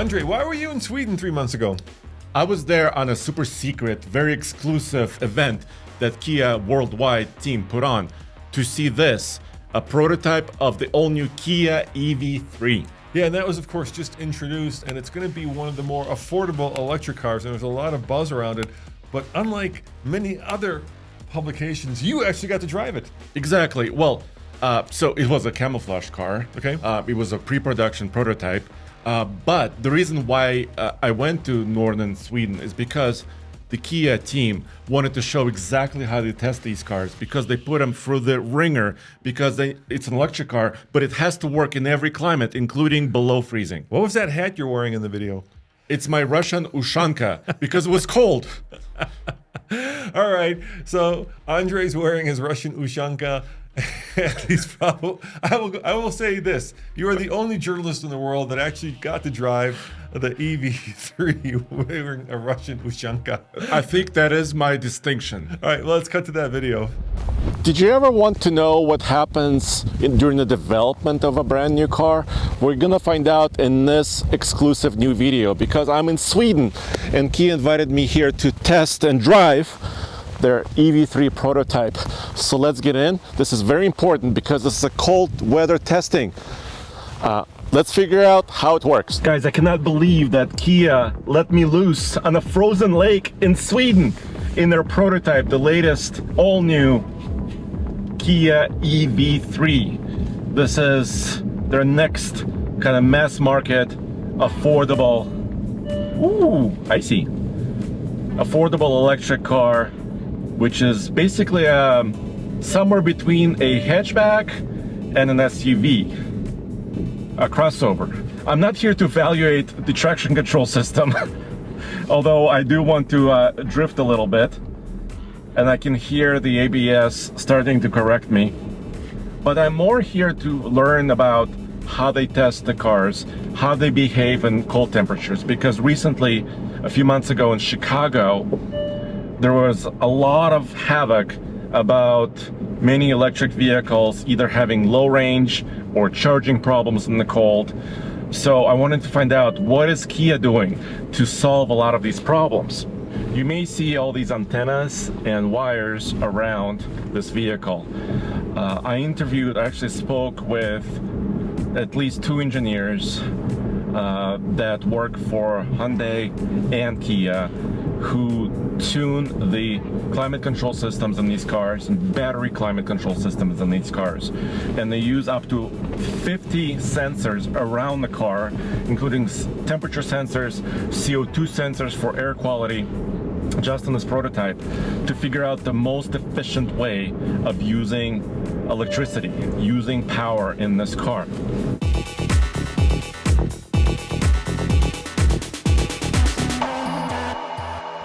Andre, why were you in Sweden 3 months ago? I was there on a super secret, very exclusive event that Kia Worldwide team put on to see this, a prototype of the all-new Kia EV3. Yeah, and that was, of course, just introduced, and it's going to be one of the more affordable electric cars, and there's a lot of buzz around it. But unlike many other publications, you actually got to drive it. Exactly. Well, so it was a camouflage car. Okay. It was a pre-production prototype. But the reason why I went to northern Sweden is because the Kia team wanted to show exactly how they test these cars, because they put them through the ringer, because it's an electric car, but it has to work in every climate, including below freezing. What was that hat you're wearing in the video? It's my Russian ushanka, because it was cold. All right, so Andrei's wearing his Russian ushanka. He's probably, I will say this: you are the only journalist in the world that actually got to drive the EV3 wearing a Russian ushanka. I think that is my distinction. All right, well, let's cut to that video. Did you ever want to know what happens during the development of a brand new car? We're gonna find out in this exclusive new video, because I'm in Sweden and Kia invited me here to test and drive their EV3 prototype. So let's get in. This is very important because this is a cold weather testing. Let's figure out how it works. Guys, I cannot believe that Kia let me loose on a frozen lake in Sweden in their prototype, the latest all-new Kia EV3. This is their next kind of mass market, affordable, affordable electric car, which is basically somewhere between a hatchback and an SUV, a crossover. I'm not here to evaluate the traction control system, although I do want to drift a little bit, and I can hear the ABS starting to correct me. But I'm more here to learn about how they test the cars, how they behave in cold temperatures, because recently, a few months ago in Chicago, there was a lot of havoc about many electric vehicles either having low range or charging problems in the cold. So I wanted to find out, what is Kia doing to solve a lot of these problems? You may see all these antennas and wires around this vehicle. I actually spoke with at least 2 engineers that work for Hyundai and Kia, who tune the climate control systems in these cars and battery climate control systems in these cars. And they use up to 50 sensors around the car, including temperature sensors, CO2 sensors for air quality, just in this prototype, to figure out the most efficient way of using electricity, using power in this car.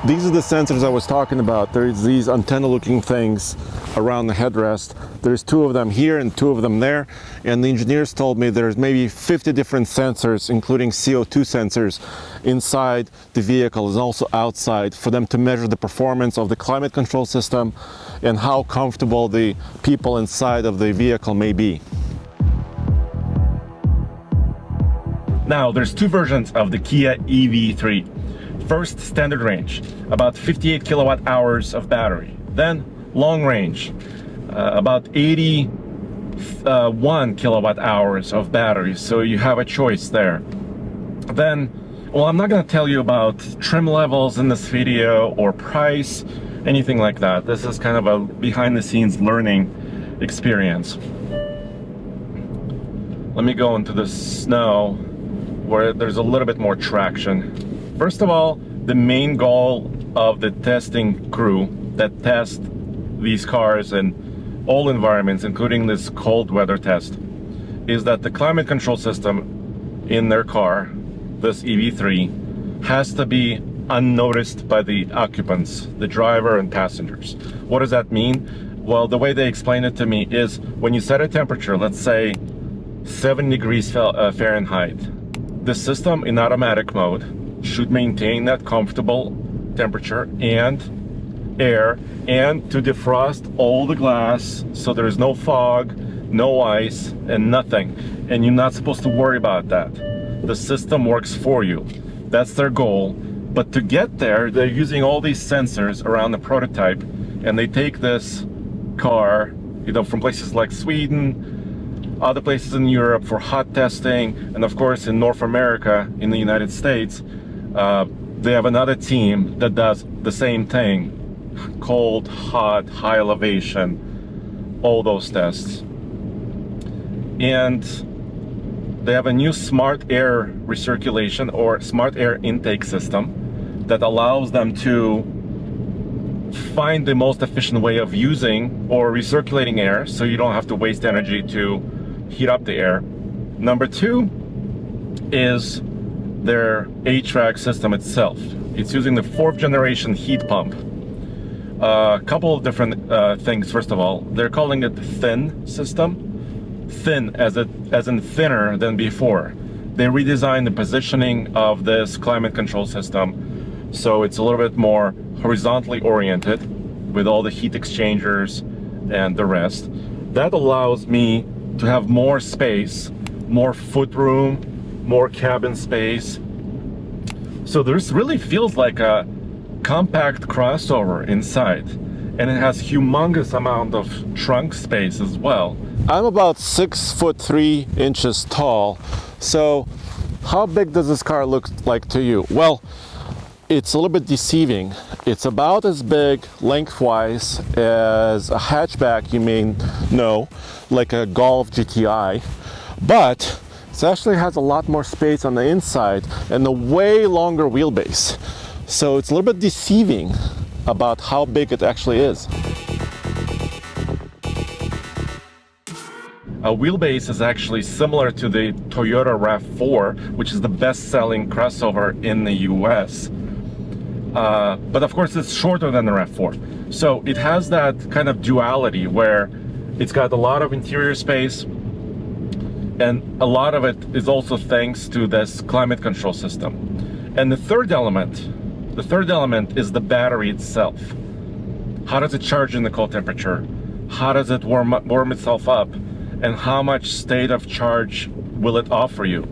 These are the sensors I was talking about. There's these antenna-looking things around the headrest. There's 2 of them here and 2 of them there. And the engineers told me there's maybe 50 different sensors, including CO2 sensors, inside the vehicle and also outside, for them to measure the performance of the climate control system and how comfortable the people inside of the vehicle may be. Now, there's 2 versions of the Kia EV3. First, standard range, about 58 kilowatt hours of battery. Then long range, about 81 kilowatt hours of battery. So you have a choice there. Then, well, I'm not going to tell you about trim levels in this video or price, anything like that. This is kind of a behind the scenes learning experience. Let me go into the snow where there's a little bit more traction. First of all, the main goal of the testing crew that test these cars in all environments, including this cold weather test, is that the climate control system in their car, this EV3, has to be unnoticed by the occupants, the driver and passengers. What does that mean? Well, the way they explain it to me is when you set a temperature, let's say 7 degrees Fahrenheit, the system in automatic mode should maintain that comfortable temperature and air, and to defrost all the glass so there is no fog, no ice, and nothing. And you're not supposed to worry about that. the system works for you. That's their goal. But to get there, they're using all these sensors around the prototype, and they take this car, from places like Sweden, other places in Europe for hot testing, and of course in North America, in the United States, they have another team that does the same thing, cold, hot, high elevation, all those tests. And they have a new smart air recirculation or smart air intake system that allows them to find the most efficient way of using or recirculating air, so you don't have to waste energy to heat up the air. Number two is their HVAC system itself. It's using the 4th generation heat pump. A couple of different things. First of all, they're calling it thin system. Thin as in thinner than before. They redesigned the positioning of this climate control system, so it's a little bit more horizontally oriented with all the heat exchangers and the rest. That allows me to have more space, more footroom, more cabin space. So this really feels like a compact crossover inside, and it has humongous amount of trunk space as well. I'm about 6'3" tall, so how big does this car look like to you? Well, it's a little bit deceiving. It's about as big lengthwise as a hatchback you may know, like a Golf GTI, but it actually has a lot more space on the inside and a way longer wheelbase. So it's a little bit deceiving about how big it actually is. A wheelbase is actually similar to the Toyota RAV4, which is the best-selling crossover in the US. But of course it's shorter than the RAV4. So it has that kind of duality where it's got a lot of interior space, and a lot of it is also thanks to this climate control system. And the third element is the battery itself. How does it charge in the cold temperature? How does it warm itself up? And how much state of charge will it offer you?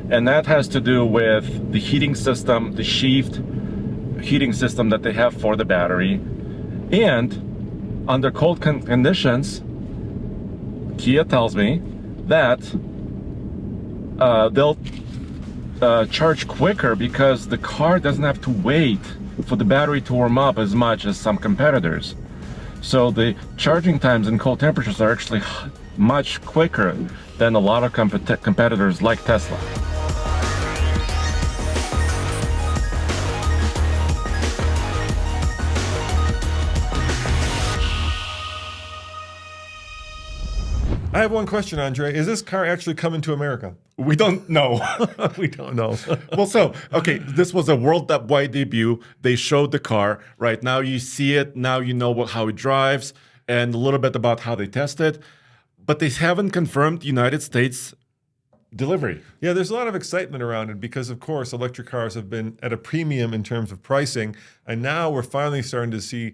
And that has to do with the heating system, the sheathed heating system that they have for the battery. And under cold conditions, Kia tells me that they'll charge quicker because the car doesn't have to wait for the battery to warm up as much as some competitors. So the charging times in cold temperatures are actually much quicker than a lot of competitors like Tesla. I have one question, Andre. Is this car actually coming to America? We don't know. We don't know. Well, so, okay, this was a worldwide debut. They showed the car. Right now you see it. Now you know how it drives and a little bit about how they test it. But they haven't confirmed United States delivery. Yeah, there's a lot of excitement around it because, of course, electric cars have been at a premium in terms of pricing. And now we're finally starting to see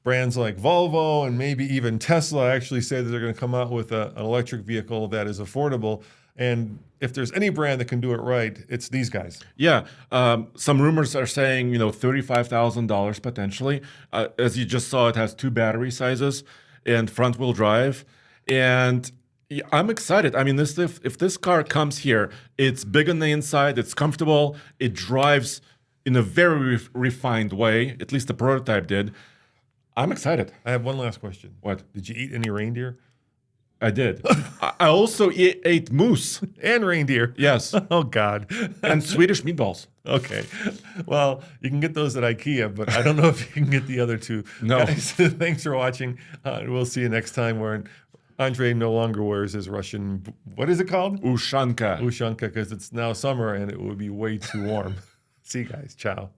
brands like Volvo and maybe even Tesla actually say that they're going to come out with an electric vehicle that is affordable. And if there's any brand that can do it right, it's these guys. Yeah, some rumors are saying, $35,000 potentially. As you just saw, it has 2 battery sizes and front-wheel drive. And I'm excited. I mean, if this car comes here, it's big on the inside, it's comfortable, it drives in a very refined way, at least the prototype did. I'm excited. I have one last question. What? Did you eat any reindeer? I did. I also ate moose. And reindeer. Yes. Oh, God. And Swedish meatballs. Okay. Well, you can get those at IKEA, but I don't know if you can get the other two. No. Guys, thanks for watching. We'll see you next time where Andre no longer wears his Russian, what is it called? Ushanka. Ushanka, because it's now summer and it would be way too warm. See you guys. Ciao.